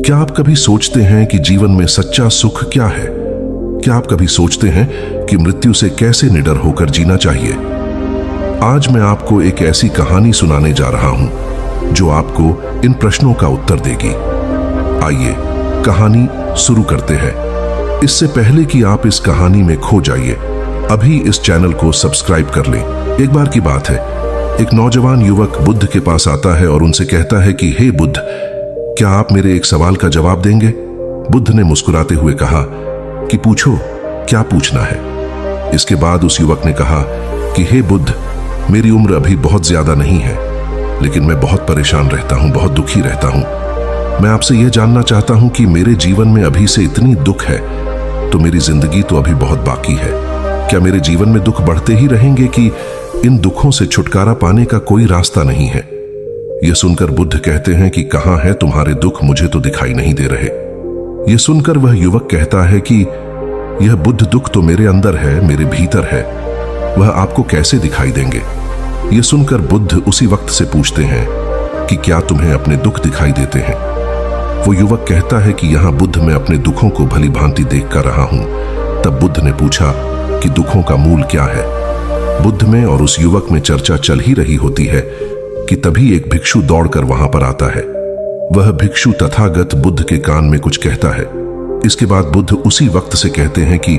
क्या आप कभी सोचते हैं कि जीवन में सच्चा सुख क्या है? क्या आप कभी सोचते हैं कि मृत्यु से कैसे निडर होकर जीना चाहिए? आज मैं आपको एक ऐसी कहानी सुनाने जा रहा हूं जो आपको इन प्रश्नों का उत्तर देगी। आइए कहानी शुरू करते हैं। इससे पहले कि आप इस कहानी में खो जाइए, अभी इस चैनल को सब्सक्राइब कर लें। एक बार की बात है, एक नौजवान युवक बुद्ध के पास आता है और उनसे कहता है कि हे बुद्ध, क्या आप मेरे एक सवाल का जवाब देंगे? बुद्ध ने मुस्कुराते हुए कहा कि पूछो, क्या पूछना है? इसके बाद उस युवक ने कहा कि हे बुद्ध, मेरी उम्र अभी बहुत ज्यादा नहीं है, लेकिन मैं बहुत परेशान रहता हूं, बहुत दुखी रहता हूं। मैं आपसे यह जानना चाहता हूं कि मेरे जीवन में अभी से इतनी दुख है तो मेरी जिंदगी तो अभी बहुत बाकी है। क्या मेरे जीवन में दुख बढ़ते ही रहेंगे कि इन दुखों से छुटकारा पाने का कोई रास्ता नहीं है? यह सुनकर बुद्ध कहते हैं कि कहां है तुम्हारे दुख, मुझे तो दिखाई नहीं दे रहे। यह सुनकर वह युवक कहता है कि यह बुद्ध दुख तो मेरे अंदर है, मेरे भीतर है, वह आपको कैसे दिखाई देंगे? यह सुनकर बुद्ध उसी वक्त से पूछते हैं कि क्या तुम्हें अपने दुख दिखाई देते हैं? वो युवक कहता है कि यहां बुद्ध मैं अपने दुखों को भली भांति देख कर रहा हूं। तब बुद्ध ने पूछा कि दुखों का मूल क्या है? बुद्ध में और उस युवक में चर्चा चल ही रही होती है कि तभी एक भिक्षु दौड़कर वहां पर आता है। वह भिक्षु तथागत बुद्ध के कान में कुछ कहता है। इसके बाद बुद्ध उसी वक्त से कहते हैं कि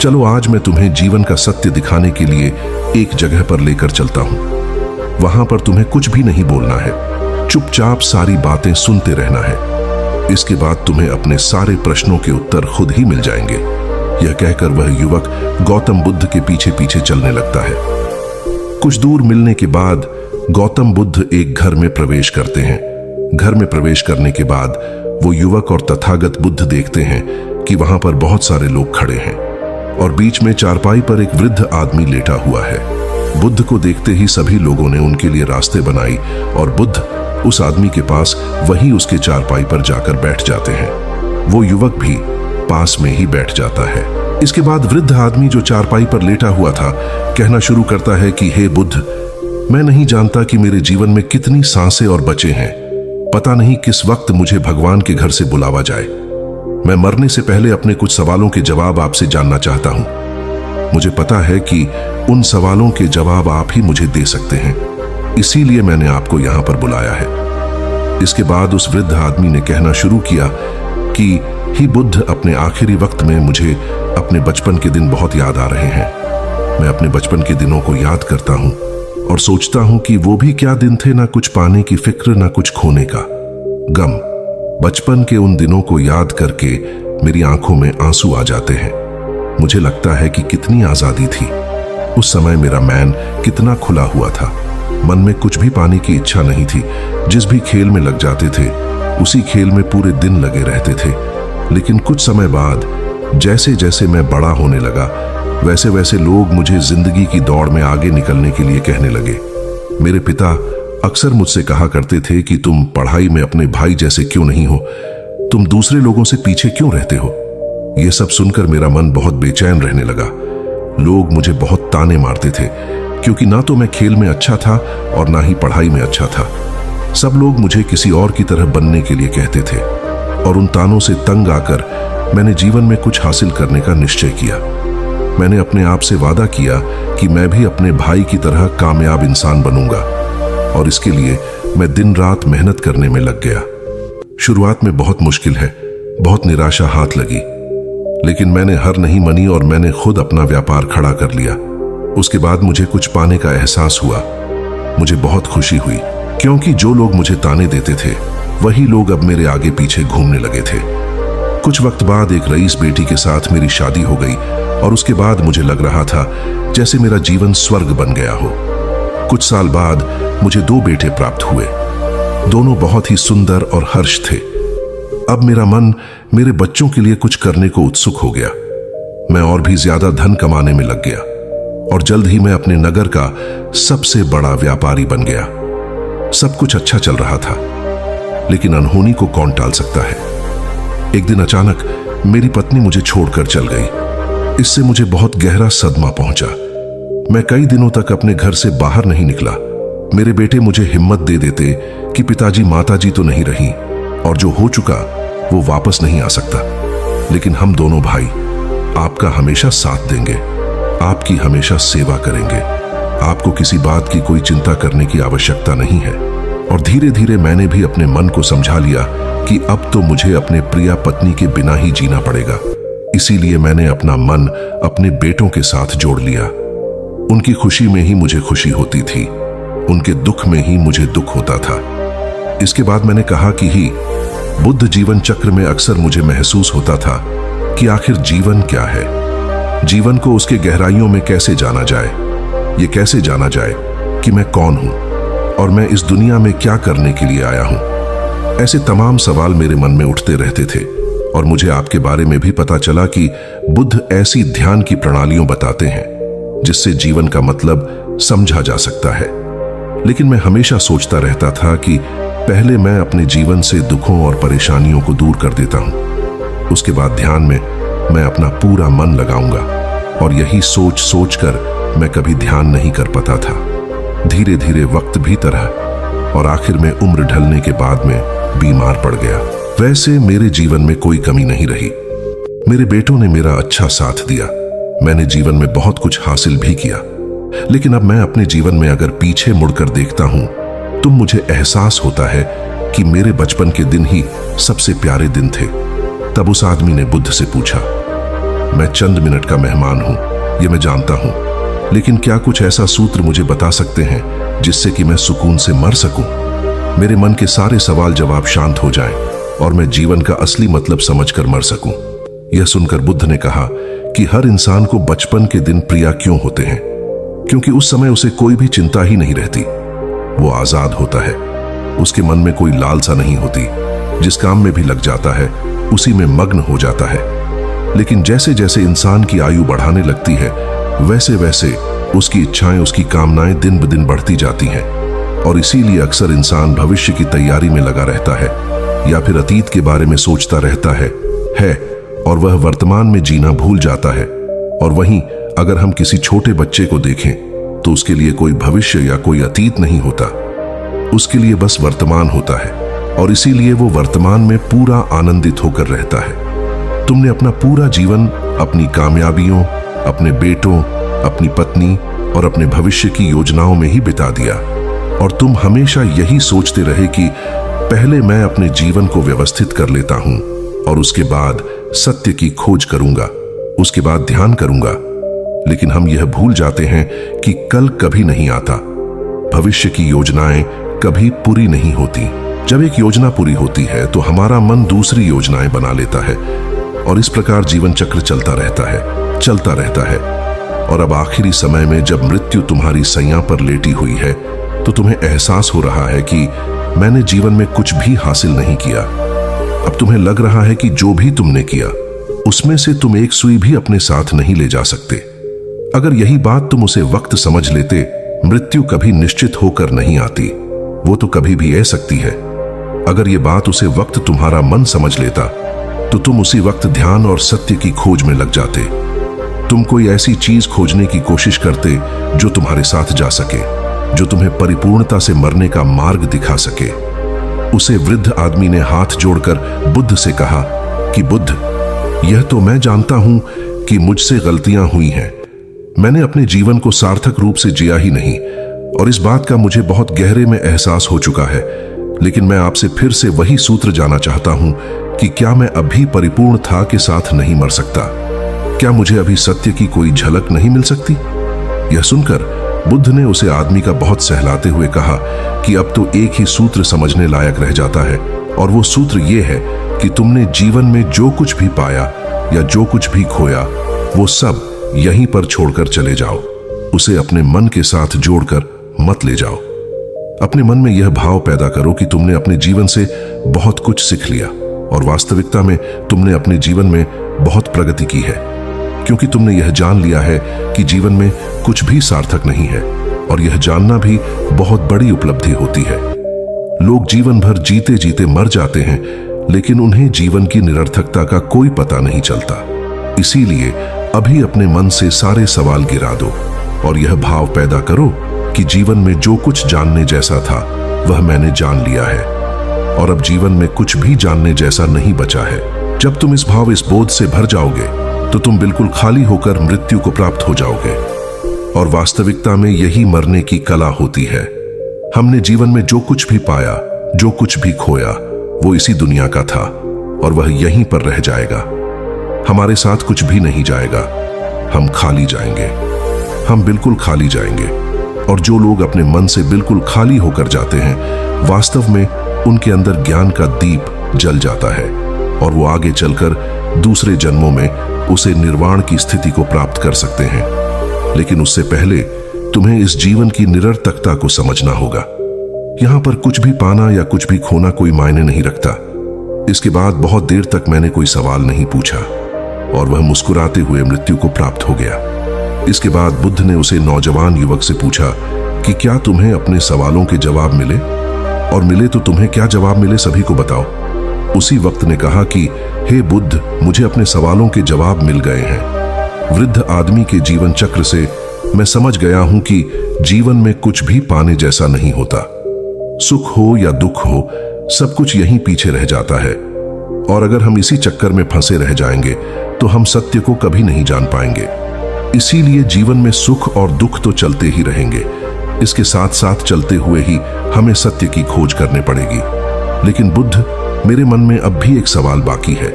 चलो आज मैं तुम्हें जीवन का सत्य दिखाने के लिए एक जगह पर लेकर चलता हूं। वहां पर तुम्हें कुछ भी नहीं बोलना है, चुपचाप सारी बातें सुनते रहना है। इसके बाद तुम्हें अपने सारे प्रश्नों के उत्तर खुद ही मिल जाएंगे। यह कहकर वह युवक गौतम बुद्ध के पीछे पीछे चलने लगता है। कुछ दूर मिलने के बाद गौतम बुद्ध एक घर में प्रवेश करते हैं। घर में प्रवेश करने के बाद वो युवक और तथागत बुद्ध देखते हैं कि वहां पर बहुत सारे लोग खड़े हैं और बीच में चारपाई पर एक वृद्ध आदमी लेटा हुआ है। बुद्ध को देखते ही सभी लोगों ने उनके लिए रास्ते बनाई और बुद्ध उस आदमी के पास वहीं उसके चारपाई पर जाकर बैठ जाते हैं। वो युवक भी पास में ही बैठ जाता है। इसके बाद वृद्ध आदमी जो चारपाई पर लेटा हुआ था कहना शुरू करता है कि हे बुद्ध, मैं नहीं जानता कि मेरे जीवन में कितनी सांसें और बचे हैं। पता नहीं किस वक्त मुझे भगवान के घर से बुलावा जाए। मैं मरने से पहले अपने कुछ सवालों के जवाब आपसे जानना चाहता हूं। मुझे पता है कि उन सवालों के जवाब आप ही मुझे दे सकते हैं, इसीलिए मैंने आपको यहां पर बुलाया है। इसके बाद उस वृद्ध आदमी ने कहना शुरू किया कि ही बुद्ध, अपने आखिरी वक्त में मुझे अपने बचपन के दिन बहुत याद आ रहे हैं। मैं अपने बचपन के दिनों को याद करता हूं और सोचता हूं कि वो भी क्या दिन थे, ना कुछ पाने की फिक्र, ना कुछ खोने का गम। बचपन के उन दिनों को याद करके मेरी आंखों में आंसू आ जाते हैं। मुझे लगता है कि कितनी आजादी थी उस समय, मेरा मैन कितना खुला हुआ था। मन में कुछ भी पाने की इच्छा नहीं थी। जिस भी खेल में लग जाते थे उसी खेल में पूरे दिन लगे रहते थे। लेकिन कुछ समय बाद जैसे जैसे मैं बड़ा होने लगा, वैसे वैसे लोग मुझे जिंदगी की दौड़ में आगे निकलने के लिए कहने लगे। मेरे पिता अक्सर मुझसे कहा करते थे कि तुम पढ़ाई में अपने भाई जैसे क्यों नहीं हो, तुम दूसरे लोगों से पीछे क्यों रहते हो। यह सब सुनकर मेरा मन बहुत बेचैन रहने लगा। लोग मुझे बहुत ताने मारते थे क्योंकि ना तो मैं खेल में अच्छा था और ना ही पढ़ाई में अच्छा था। सब लोग मुझे किसी और की तरह बनने के लिए कहते थे और उन तानों से तंग आकर मैंने जीवन में कुछ हासिल करने का निश्चय किया। मैंने अपने आप से वादा किया कि मैं भी अपने भाई की तरह कामयाब इंसान बनूंगा और इसके लिए मैं दिन रात मेहनत करने में लग गया। शुरुआत में बहुत मुश्किल है, बहुत निराशा हाथ लगी, लेकिन मैंने हार नहीं मानी और मैंने खुद अपना व्यापार खड़ा कर लिया। उसके बाद मुझे कुछ पाने का एहसास हुआ। मुझे बहुत खुशी हुई क्योंकि जो लोग मुझे ताने देते थे वही लोग अब मेरे आगे पीछे घूमने लगे थे। कुछ वक्त बाद एक रईस बेटी के साथ मेरी शादी हो गई और उसके बाद मुझे लग रहा था जैसे मेरा जीवन स्वर्ग बन गया हो। कुछ साल बाद मुझे 2 बेटे प्राप्त हुए। दोनों बहुत ही सुंदर और हर्ष थे। अब मेरा मन मेरे बच्चों के लिए कुछ करने को उत्सुक हो गया। मैं और भी ज्यादा धन कमाने में लग गया और जल्द ही मैं अपने नगर का सबसे बड़ा व्यापारी बन गया। सब कुछ अच्छा चल रहा था, लेकिन अनहोनी को कौन टाल सकता है। एक दिन अचानक मेरी पत्नी मुझे छोड़कर चल गई। इससे मुझे बहुत गहरा सदमा पहुंचा। मैं कई दिनों तक अपने घर से बाहर नहीं निकला। मेरे बेटे मुझे हिम्मत दे देते कि पिताजी माताजी तो नहीं रही और जो हो चुका वो वापस नहीं आ सकता। लेकिन हम दोनों भाई आपका हमेशा साथ देंगे, आपकी हमेशा सेवा करेंगे। आपको किसी बात की कोई चिंता करने की आवश्यकता नहीं है। और धीरे धीरे मैंने भी अपने मन को समझा लिया कि अब तो मुझे अपने प्रिया पत्नी के बिना ही जीना पड़ेगा। इसीलिए मैंने अपना मन अपने बेटों के साथ जोड़ लिया। उनकी खुशी में ही मुझे खुशी होती थी, उनके दुख में ही मुझे दुख होता था। इसके बाद मैंने कहा कि ही बुद्ध जीवन चक्र में अक्सर मुझे महसूस होता था कि आखिर जीवन क्या है। जीवन को उसके गहराइयों में कैसे जाना जाए, ये कैसे जाना जाए कि मैं कौन हूं और मैं इस दुनिया में क्या करने के लिए आया हूं। ऐसे तमाम सवाल मेरे मन में उठते रहते थे। और मुझे आपके बारे में भी पता चला कि बुद्ध ऐसी ध्यान की प्रणालियों बताते हैं जिससे जीवन का मतलब समझा जा सकता है। लेकिन मैं हमेशा सोचता रहता था कि पहले मैं अपने जीवन से दुखों और परेशानियों को दूर कर देता हूं, उसके बाद ध्यान में मैं अपना पूरा मन लगाऊंगा। और यही सोच सोच कर मैं कभी ध्यान नहीं कर पाता था। धीरे धीरे वक्त भी तरह और आखिर में उम्र ढलने के बाद में बीमार पड़ गया। वैसे मेरे जीवन में कोई कमी नहीं रही। मेरे बेटों ने मेरा अच्छा साथ दिया, मैंने जीवन में बहुत कुछ हासिल भी किया। लेकिन अब मैं अपने जीवन में अगर पीछे मुड़कर देखता हूं तो मुझे एहसास होता है कि मेरे बचपन के दिन ही सबसे प्यारे दिन थे। तब उस आदमी ने बुद्ध से पूछा, मैं चंद मिनट का मेहमान हूं, यह मैं जानता हूं, लेकिन क्या कुछ ऐसा सूत्र मुझे बता सकते हैं जिससे कि मैं सुकून से मर सकूं, मेरे मन के सारे सवाल जवाब शांत हो जाएं और मैं जीवन का असली मतलब समझकर मर सकूं। यह सुनकर बुद्ध ने कहा कि हर इंसान को बचपन के दिन प्रिय क्यों होते हैं, क्योंकि उस समय उसे कोई भी चिंता ही नहीं रहती। वो आजाद होता है, उसके मन में कोई लालसा नहीं होती, जिस काम में भी लग जाता है उसी में मग्न हो जाता है। लेकिन जैसे जैसे इंसान की आयु बढ़ाने लगती है वैसे वैसे उसकी इच्छाएं, उसकी कामनाएं दिन ब दिन बढ़ती जाती हैं। और इसीलिए अक्सर इंसान भविष्य की तैयारी में लगा रहता है या फिर अतीत के बारे में सोचता रहता है और वह वर्तमान में जीना भूल जाता है। और वहीं अगर हम किसी छोटे बच्चे को देखें तो उसके लिए कोई भविष्य या कोई अतीत नहीं होता, उसके लिए बस वर्तमान होता है। और इसीलिए वो वर्तमान में पूरा आनंदित होकर रहता है। तुमने अपना पूरा जीवन अपनी कामयाबियों, अपने बेटों, अपनी पत्नी और अपने भविष्य की योजनाओं में ही बिता दिया। और तुम हमेशा यही सोचते रहे कि पहले मैं अपने जीवन को व्यवस्थित कर लेता हूं और उसके बाद सत्य की खोज करूंगा, उसके बाद ध्यान करूंगा। लेकिन हम यह भूल जाते हैं कि कल कभी नहीं आता, भविष्य की योजनाएं कभी पूरी नहीं होती। जब एक योजना पूरी होती है तो हमारा मन दूसरी योजनाएं बना लेता है और इस प्रकार जीवन चक्र चलता रहता है। और अब आखिरी समय में जब मृत्यु तुम्हारी सैया पर लेटी हुई है तो तुम्हें एहसास हो रहा है कि मैंने जीवन में कुछ भी हासिल नहीं किया। अब तुम्हें लग रहा है कि जो भी तुमने किया उसमें से तुम एक सुई भी अपने साथ नहीं ले जा सकते। अगर यही बात तुम उसे वक्त समझ लेते, मृत्यु कभी निश्चित होकर नहीं आती, वो तो कभी भी आ सकती है। अगर ये बात उसे वक्त तुम्हारा मन समझ लेता तो तुम उसी वक्त ध्यान और सत्य की खोज में लग जाते। तुम कोई ऐसी चीज खोजने की कोशिश करते जो तुम्हारे साथ जा सके, जो तुम्हें परिपूर्णता से मरने का मार्ग दिखा सके। उसे वृद्ध आदमी ने हाथ जोड़कर बुद्ध से कहा कि बुद्ध, यह तो मैं जानता हूं कि मुझसे गलतियां हुई हैं, मैंने अपने जीवन को सार्थक रूप से जिया ही नहीं और इस बात का मुझे बहुत गहरे में एहसास हो चुका है। लेकिन मैं आपसे फिर से वही सूत्र जानना चाहता हूं कि क्या मैं अभी परिपूर्ण था के साथ नहीं मर सकता? क्या मुझे अभी सत्य की कोई झलक नहीं मिल सकती? यह सुनकर बुद्ध ने उसे आदमी का बहुत सहलाते हुए कहा कि अब तो एक ही सूत्र समझने लायक रह जाता है और वो सूत्र ये है कि तुमने जीवन में जो कुछ भी पाया या जो कुछ भी खोया वो सब यहीं पर छोड़कर चले जाओ। उसे अपने मन के साथ जोड़कर मत ले जाओ। अपने मन में यह भाव पैदा करो कि तुमने अपने जीवन से बहुत कुछ सीख लिया और वास्तविकता में तुमने अपने जीवन में बहुत प्रगति की है, क्योंकि तुमने यह जान लिया है कि जीवन में कुछ भी सार्थक नहीं है और यह जानना भी बहुत बड़ी उपलब्धि होती है। लोग जीवन भर जीते जीते मर जाते हैं, लेकिन उन्हें जीवन की निरर्थकता का कोई पता नहीं चलता। इसीलिए अभी अपने मन से सारे सवाल गिरा दो और यह भाव पैदा करो कि जीवन में जो कुछ जानने जैसा था वह मैंने जान लिया है। और अब जीवन में कुछ भी जानने जैसा नहीं बचा है। जब तुम इस बोध से भर जाओगे तो तुम बिल्कुल खाली होकर मृत्यु को प्राप्त हो जाओगे। और वास्तविकता में यही मरने की कला होती है। हमने जीवन में जो कुछ भी पाया, जो कुछ भी खोया, वो इसी दुनिया का था और वह यहीं पर रह जाएगा। हमारे साथ कुछ भी नहीं जाएगा। हम खाली जाएंगे, हम बिल्कुल खाली जाएंगे। और जो लोग अपने मन से बिल्कुल खाली होकर जाते हैं, वास्तव में उनके अंदर ज्ञान का दीप जल जाता है और वो आगे चलकर दूसरे जन्मों में उसे निर्वाण की स्थिति को प्राप्त कर सकते हैं। लेकिन उससे पहले तुम्हें इस जीवन की निरर्थकता को समझना होगा। यहां पर कुछ भी पाना या कुछ भी खोना कोई मायने नहीं रखता। इसके बाद बहुत देर तक मैंने कोई सवाल नहीं पूछा और वह मुस्कुराते हुए मृत्यु को प्राप्त हो गया। इसके बाद बुद्ध ने उसे नौजवान युवक से पूछा कि क्या तुम्हें अपने सवालों के जवाब मिले, और मिले तो तुम्हें क्या जवाब मिले सभी को बताओ। उसी वक्त ने कहा कि हे बुद्ध, मुझे अपने सवालों के जवाब मिल गए हैं। वृद्ध आदमी के जीवन चक्र से मैं समझ गया हूं कि जीवन में कुछ भी पाने जैसा नहीं होता। सुख हो या दुख हो, सब कुछ यहीं पीछे रह जाता है। और अगर हम इसी चक्कर में फंसे रह जाएंगे तो हम सत्य को कभी नहीं जान पाएंगे। इसीलिए जीवन में सुख और दुख तो चलते ही रहेंगे। इसके साथ साथ चलते हुए ही हमें सत्य की खोज करने पड़ेगी। लेकिन बुद्ध, मेरे मन में अब भी एक सवाल बाकी है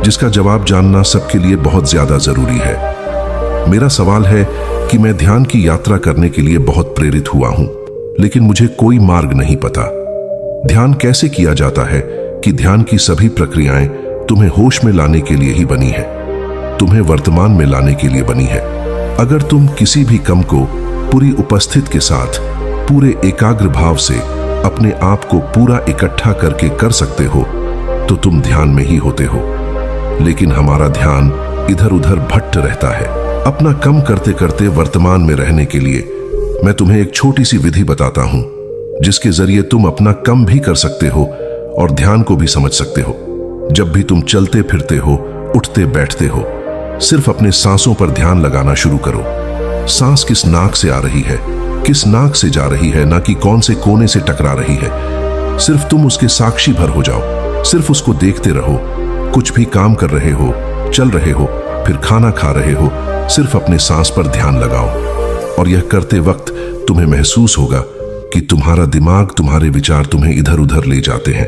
जिसका जवाब जानना सबके लिए बहुत ज्यादा जरूरी है। मेरा सवाल है कि मैं ध्यान की यात्रा करने के लिए बहुत प्रेरित हुआ हूं, लेकिन मुझे कोई मार्ग नहीं पता। ध्यान कैसे किया जाता है कि ध्यान की सभी प्रक्रियाएं तुम्हें होश में लाने के लिए ही बनी है, तुम्हें वर्तमान में लाने के लिए बनी है। अगर तुम किसी भी कम को पूरी उपस्थित के साथ, पूरे एकाग्र भाव से अपने आप को पूरा इकट्ठा करके कर सकते हो तो तुम ध्यान में ही होते हो। लेकिन हमारा ध्यान इधर उधर भटक रहता है। अपना कम करते करते वर्तमान में रहने के लिए मैं तुम्हें एक छोटी सी विधि बताता हूं जिसके जरिए तुम अपना कम भी कर सकते हो और ध्यान को भी समझ सकते हो। जब भी तुम चलते फिरते हो, उठते बैठते हो, सिर्फ अपने सांसों पर ध्यान लगाना शुरू करो। सांस किस नाक से आ रही है, किस नाक से जा रही है, ना कि कौन से कोने से टकरा रही है। सिर्फ तुम उसके साक्षी भर हो जाओ, सिर्फ उसको देखते रहो। कुछ भी काम कर रहे हो, चल रहे हो, फिर खाना खा रहे हो, सिर्फ अपने सांस पर ध्यान लगाओ। और यह करते वक्त तुम्हें महसूस होगा कि तुम्हारा दिमाग, तुम्हारे विचार तुम्हें इधर उधर ले जाते हैं।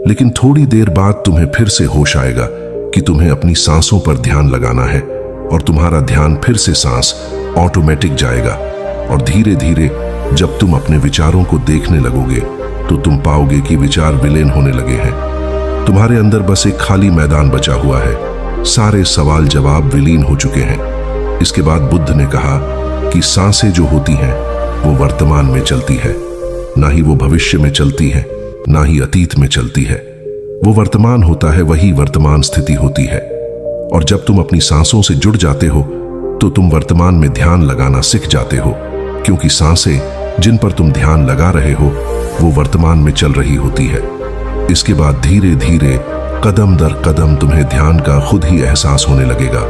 लेकिन थोड़ी देर बाद तुम्हें फिर से होश आएगा कि तुम्हें अपनी सांसों पर ध्यान लगाना है और तुम्हारा ध्यान फिर से सांस ऑटोमेटिक जाएगा। और धीरे धीरे जब तुम अपने विचारों को देखने लगोगे तो तुम पाओगे कि विचार विलीन होने लगे हैं। तुम्हारे अंदर बस एक खाली मैदान बचा हुआ है। सारे सवाल जवाब विलीन हो चुके हैं। इसके बाद बुद्ध ने कहा कि सांसें जो होती हैं वो वर्तमान में चलती है, ना ही वो भविष्य में चलती है, ना ही अतीत में चलती है। वो वर्तमान होता है, वही वर्तमान स्थिति होती है। और जब तुम अपनी सांसों से जुड़ जाते हो तो तुम वर्तमान में ध्यान लगाना सीख जाते हो, क्योंकि सांसें जिन पर तुम ध्यान लगा रहे हो वो वर्तमान में चल रही होती है। इसके बाद धीरे धीरे कदम दर कदम तुम्हें ध्यान का खुद ही एहसास होने लगेगा।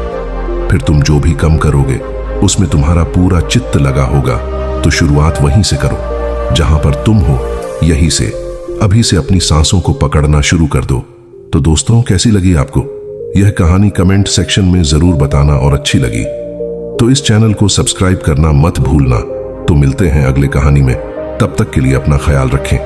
फिर तुम जो भी कम करोगे उसमें तुम्हारा पूरा चित्त लगा होगा। तो शुरुआत वहीं से करो जहां पर तुम हो, यहीं से अभी से अपनी सांसों को पकड़ना शुरू कर दो। तो दोस्तों, कैसी लगी आपको यह कहानी? कमेंट सेक्शन में जरूर बताना। और अच्छी लगी तो इस चैनल को सब्सक्राइब करना मत भूलना। तो मिलते हैं अगले कहानी में, तब तक के लिए अपना ख्याल रखें।